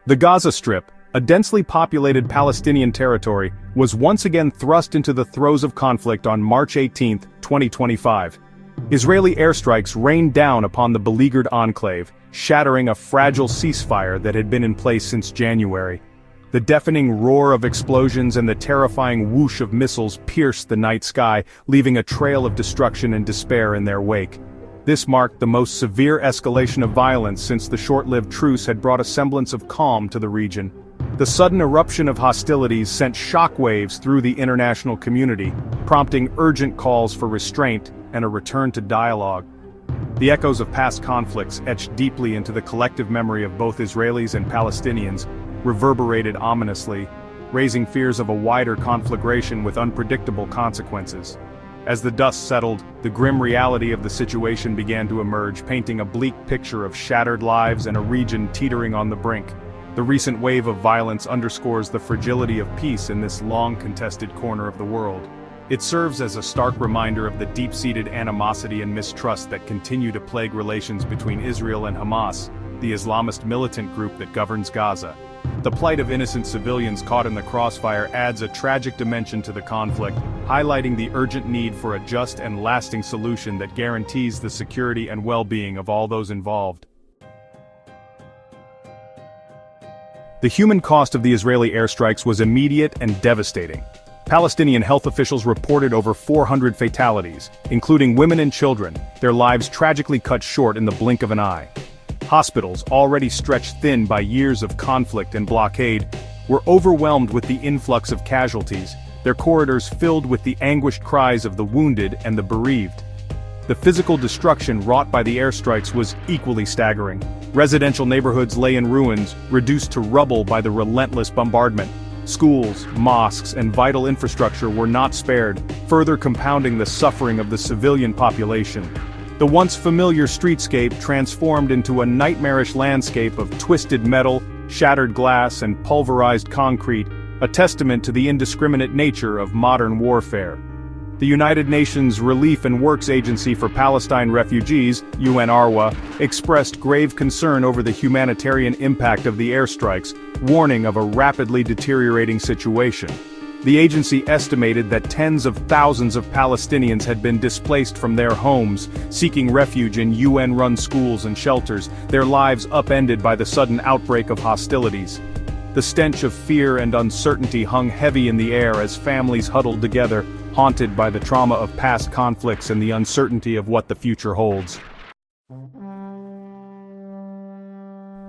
The Gaza Strip, a densely populated Palestinian territory, was once again thrust into the throes of conflict on March 18, 2025. Israeli airstrikes rained down upon the beleaguered enclave, shattering a fragile ceasefire that had been in place since January. The deafening roar of explosions and the terrifying whoosh of missiles pierced the night sky, leaving a trail of destruction and despair in their wake. This marked the most severe escalation of violence since the short-lived truce had brought a semblance of calm to the region. The sudden eruption of hostilities sent shockwaves through the international community, prompting urgent calls for restraint and a return to dialogue. The echoes of past conflicts etched deeply into the collective memory of both Israelis and Palestinians, reverberated ominously, raising fears of a wider conflagration with unpredictable consequences. As the dust settled, the grim reality of the situation began to emerge, painting a bleak picture of shattered lives and a region teetering on the brink. The recent wave of violence underscores the fragility of peace in this long-contested corner of the world. It serves as a stark reminder of the deep-seated animosity and mistrust that continue to plague relations between Israel and Hamas, the Islamist militant group that governs Gaza. The plight of innocent civilians caught in the crossfire adds a tragic dimension to the conflict, highlighting the urgent need for a just and lasting solution that guarantees the security and well-being of all those involved. The human cost of the Israeli airstrikes was immediate and devastating. Palestinian health officials reported over 400 fatalities, including women and children, their lives tragically cut short in the blink of an eye. Hospitals, already stretched thin by years of conflict and blockade, were overwhelmed with the influx of casualties, their corridors filled with the anguished cries of the wounded and the bereaved. The physical destruction wrought by the airstrikes was equally staggering. Residential neighborhoods lay in ruins, reduced to rubble by the relentless bombardment. Schools, mosques, and vital infrastructure were not spared, further compounding the suffering of the civilian population. The once familiar streetscape transformed into a nightmarish landscape of twisted metal, shattered glass, and pulverized concrete, a testament to the indiscriminate nature of modern warfare. The United Nations Relief and Works Agency for Palestine Refugees, UNRWA, expressed grave concern over the humanitarian impact of the airstrikes, warning of a rapidly deteriorating situation. The agency estimated that tens of thousands of Palestinians had been displaced from their homes, seeking refuge in UN-run schools and shelters, their lives upended by the sudden outbreak of hostilities. The stench of fear and uncertainty hung heavy in the air as families huddled together, haunted by the trauma of past conflicts and the uncertainty of what the future holds.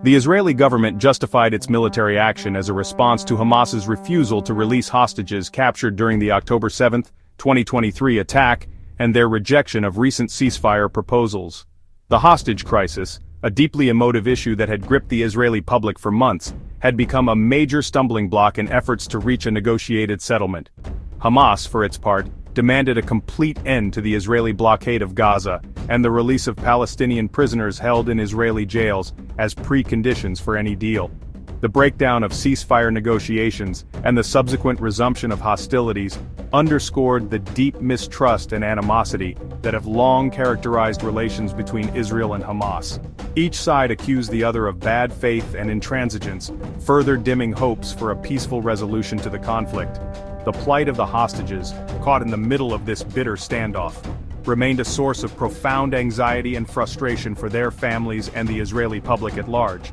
The Israeli government justified its military action as a response to Hamas's refusal to release hostages captured during the October 7, 2023 attack, and their rejection of recent ceasefire proposals. The hostage crisis, a deeply emotive issue that had gripped the Israeli public for months, had become a major stumbling block in efforts to reach a negotiated settlement. Hamas, for its part, demanded a complete end to the Israeli blockade of Gaza and the release of Palestinian prisoners held in Israeli jails as preconditions for any deal. The breakdown of ceasefire negotiations and the subsequent resumption of hostilities underscored the deep mistrust and animosity that have long characterized relations between Israel and Hamas. Each side accused the other of bad faith and intransigence, further dimming hopes for a peaceful resolution to the conflict. The plight of the hostages, caught in the middle of this bitter standoff, remained a source of profound anxiety and frustration for their families and the Israeli public at large.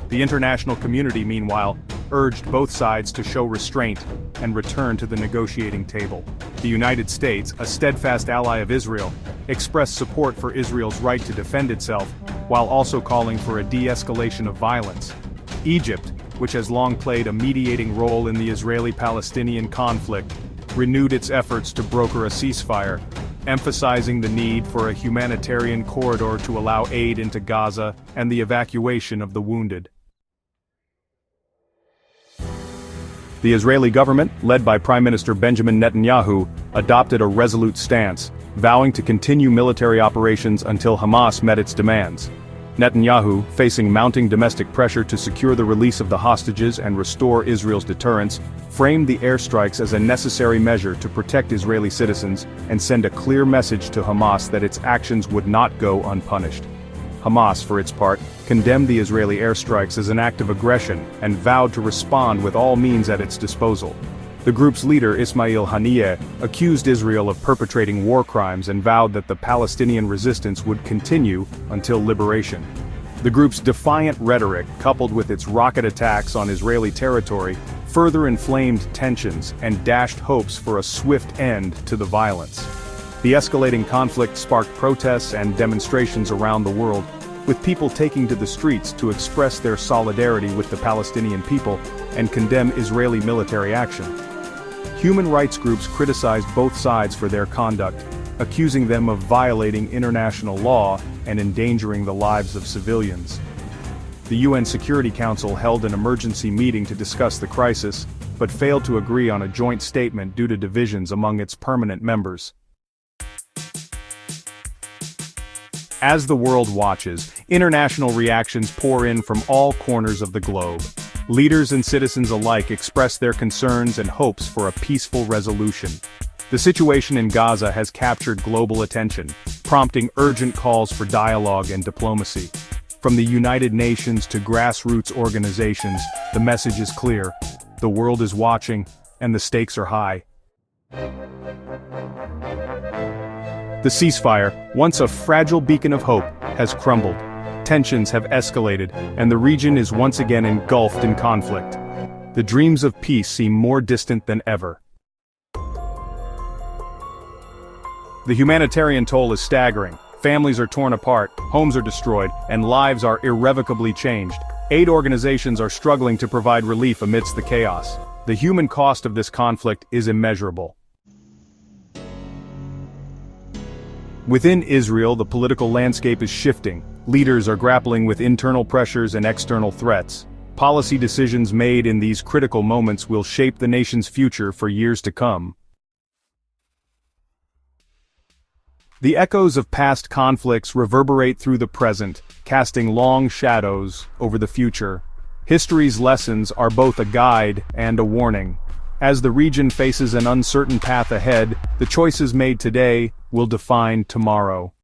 The international community, meanwhile, urged both sides to show restraint and return to the negotiating table. The United States, a steadfast ally of Israel, expressed support for Israel's right to defend itself, while also calling for a de-escalation of violence. Egypt, which has long played a mediating role in the Israeli-Palestinian conflict, renewed its efforts to broker a ceasefire, emphasizing the need for a humanitarian corridor to allow aid into Gaza and the evacuation of the wounded. The Israeli government, led by Prime Minister Benjamin Netanyahu, adopted a resolute stance, vowing to continue military operations until Hamas met its demands. Netanyahu, facing mounting domestic pressure to secure the release of the hostages and restore Israel's deterrence, framed the airstrikes as a necessary measure to protect Israeli citizens and send a clear message to Hamas that its actions would not go unpunished. Hamas, for its part, condemned the Israeli airstrikes as an act of aggression and vowed to respond with all means at its disposal. The group's leader Ismail Haniyeh accused Israel of perpetrating war crimes and vowed that the Palestinian resistance would continue until liberation. The group's defiant rhetoric, coupled with its rocket attacks on Israeli territory, further inflamed tensions and dashed hopes for a swift end to the violence. The escalating conflict sparked protests and demonstrations around the world, with people taking to the streets to express their solidarity with the Palestinian people and condemn Israeli military action. Human rights groups criticized both sides for their conduct, accusing them of violating international law and endangering the lives of civilians. The UN Security Council held an emergency meeting to discuss the crisis, but failed to agree on a joint statement due to divisions among its permanent members. As the world watches, international reactions pour in from all corners of the globe. Leaders and citizens alike express their concerns and hopes for a peaceful resolution. The situation in Gaza has captured global attention, prompting urgent calls for dialogue and diplomacy. From the United Nations to grassroots organizations, the message is clear: the world is watching, and the stakes are high. The ceasefire, once a fragile beacon of hope, has crumbled. Tensions have escalated, and the region is once again engulfed in conflict. The dreams of peace seem more distant than ever. The humanitarian toll is staggering. Families are torn apart, homes are destroyed, and lives are irrevocably changed. Aid organizations are struggling to provide relief amidst the chaos. The human cost of this conflict is immeasurable. Within Israel, the political landscape is shifting. Leaders are grappling with internal pressures and external threats. Policy decisions made in these critical moments will shape the nation's future for years to come. The echoes of past conflicts reverberate through the present, casting long shadows over the future. History's lessons are both a guide and a warning. As the region faces an uncertain path ahead, the choices made today will define tomorrow.